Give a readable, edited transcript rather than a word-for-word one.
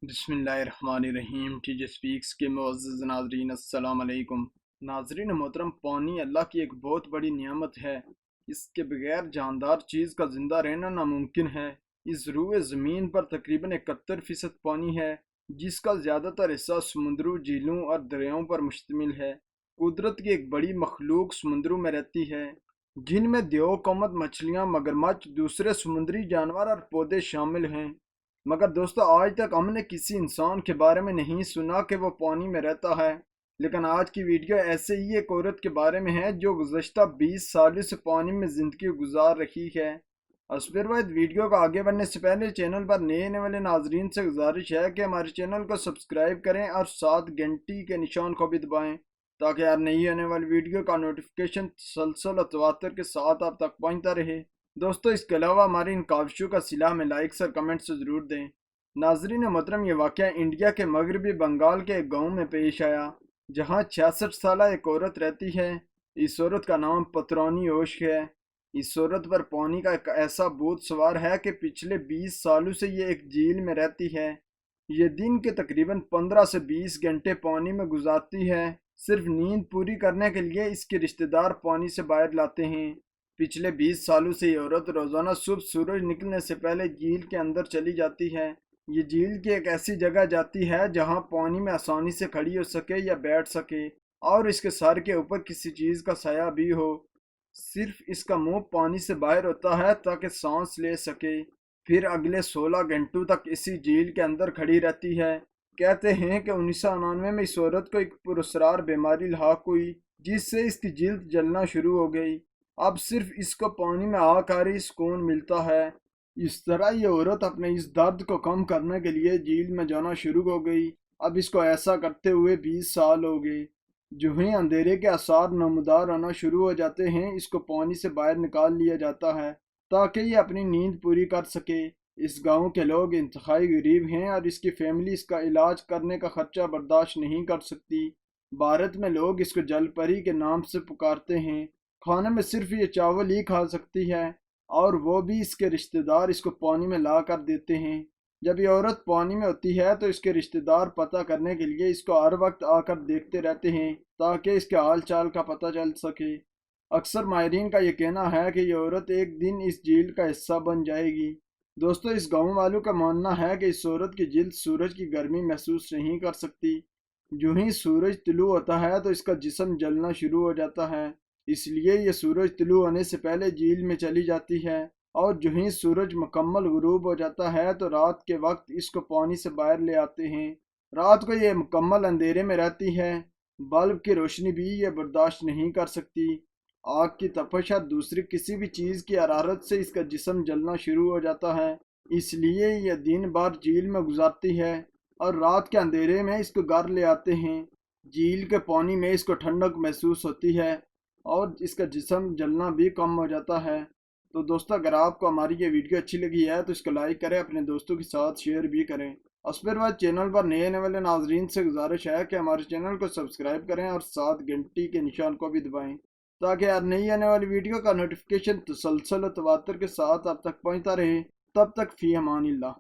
بسم اللہ الرحمن الرحیم۔ ٹی جے سپیکس کے معزز ناظرین السلام علیکم۔ ناظرین محترم، پانی اللہ کی ایک بہت بڑی نعمت ہے۔ اس کے بغیر جاندار چیز کا زندہ رہنا ناممکن ہے۔ اس روئے زمین پر تقریباً 71% پانی ہے، جس کا زیادہ تر حصہ سمندروں، جھیلوں اور دریاؤں پر مشتمل ہے۔ قدرت کی ایک بڑی مخلوق سمندروں میں رہتی ہے، جن میں دیو قامت مچھلیاں، مگرمچھ، دوسرے سمندری جانور اور پودے شامل ہیں۔ مگر دوستو، آج تک ہم نے کسی انسان کے بارے میں نہیں سنا کہ وہ پانی میں رہتا ہے، لیکن آج کی ویڈیو ایسے ہی ایک عورت کے بارے میں ہے جو گزشتہ 20 سالوں سے پانی میں زندگی گزار رہی ہے۔ اسپروائد ویڈیو کو آگے بڑھنے سے پہلے چینل پر نئے آنے والے ناظرین سے گزارش ہے کہ ہمارے چینل کو سبسکرائب کریں اور ساتھ گھنٹی کے نشان کو بھی دبائیں، تاکہ ہر نئی آنے والی ویڈیو کا نوٹیفیکیشن تسلسل اور تواتر کے ساتھ آپ تک پہنچتا رہے۔ دوستو، اس کے علاوہ ہماری ان کاوشوں کا صلہ میں لائکس اور کمنٹس ضرور دیں۔ ناظرین محترم، یہ واقعہ انڈیا کے مغربی بنگال کے ایک گاؤں میں پیش آیا، جہاں 66 سالہ ایک عورت رہتی ہے۔ اس عورت کا نام پترانی اوش ہے۔ اس عورت پر پانی کا ایک ایسا بھوت سوار ہے کہ پچھلے 20 سالوں سے یہ ایک جھیل میں رہتی ہے۔ یہ دن کے تقریباً 15 سے 20 گھنٹے پانی میں گزارتی ہے۔ صرف نیند پوری کرنے کے لیے اس کے رشتہ دار پانی سے باہر لاتے ہیں۔ پچھلے 20 سالوں سے یہ عورت روزانہ صبح سورج نکلنے سے پہلے جھیل کے اندر چلی جاتی ہے۔ یہ جھیل کی ایک ایسی جگہ جاتی ہے جہاں پانی میں آسانی سے کھڑی ہو سکے یا بیٹھ سکے، اور اس کے سر کے اوپر کسی چیز کا سایہ بھی ہو۔ صرف اس کا منہ پانی سے باہر ہوتا ہے تاکہ سانس لے سکے۔ پھر اگلے 16 گھنٹوں تک اسی جھیل کے اندر کھڑی رہتی ہے۔ کہتے ہیں کہ 1999 میں اس عورت کو ایک پراسرار بیماری لاحق ہوئی، جس سے اس کی جلد جلنا شروع ہو گئی۔ اب صرف اس کو پانی میں آ کر ہی سکون ملتا ہے۔ اس طرح یہ عورت اپنے اس درد کو کم کرنے کے لیے جھیل میں جانا شروع ہو گئی۔ اب اس کو ایسا کرتے ہوئے 20 سال ہو گئے۔ جو ہی اندھیرے کے آثار نمودار ہونا شروع ہو جاتے ہیں، اس کو پانی سے باہر نکال لیا جاتا ہے تاکہ یہ اپنی نیند پوری کر سکے۔ اس گاؤں کے لوگ انتہائی غریب ہیں اور اس کی فیملی اس کا علاج کرنے کا خرچہ برداشت نہیں کر سکتی۔ بھارت میں لوگ اس کو جل پری کے نام سے پکارتے ہیں۔ کھانے میں صرف یہ چاول ہی کھا سکتی ہے، اور وہ بھی اس کے رشتہ دار اس کو پانی میں لا کر دیتے ہیں۔ جب یہ عورت پانی میں ہوتی ہے تو اس کے رشتہ دار پتہ کرنے کے لیے اس کو ہر وقت آ کر دیکھتے رہتے ہیں تاکہ اس کے حال چال کا پتہ چل سکے۔ اکثر ماہرین کا یہ کہنا ہے کہ یہ عورت ایک دن اس جھیل کا حصہ بن جائے گی۔ دوستو، اس گاؤں والوں کا ماننا ہے کہ اس عورت کی جلد سورج کی گرمی محسوس نہیں کر سکتی۔ جو ہی سورج طلوع ہوتا ہے تو اس کا جسم جلنا شروع ہو جاتا ہے، اس لیے یہ سورج طلوع ہونے سے پہلے جھیل میں چلی جاتی ہے، اور جو ہی سورج مکمل غروب ہو جاتا ہے تو رات کے وقت اس کو پانی سے باہر لے آتے ہیں۔ رات کو یہ مکمل اندھیرے میں رہتی ہے، بلب کی روشنی بھی یہ برداشت نہیں کر سکتی۔ آگ کی تپش اور دوسری کسی بھی چیز کی حرارت سے اس کا جسم جلنا شروع ہو جاتا ہے، اس لیے یہ دن بھر جھیل میں گزارتی ہے، اور رات کے اندھیرے میں اس کو گھر لے آتے ہیں۔ جھیل کے پانی میں اس کو ٹھنڈک محسوس ہوتی ہے اور اس کا جسم جلنا بھی کم ہو جاتا ہے۔ تو دوستو، اگر آپ کو ہماری یہ ویڈیو اچھی لگی ہے تو اس کو لائک کریں، اپنے دوستوں کے ساتھ شیئر بھی کریں۔ اسپروائد چینل پر نئے آنے والے ناظرین سے گزارش ہے کہ ہمارے چینل کو سبسکرائب کریں اور ساتھ گھنٹی کے نشان کو بھی دبائیں، تاکہ ہر نئی آنے والی ویڈیو کا نوٹیفیکیشن تسلسل و تواتر کے ساتھ آپ تک پہنچتا رہے۔ تب تک فی امان اللہ۔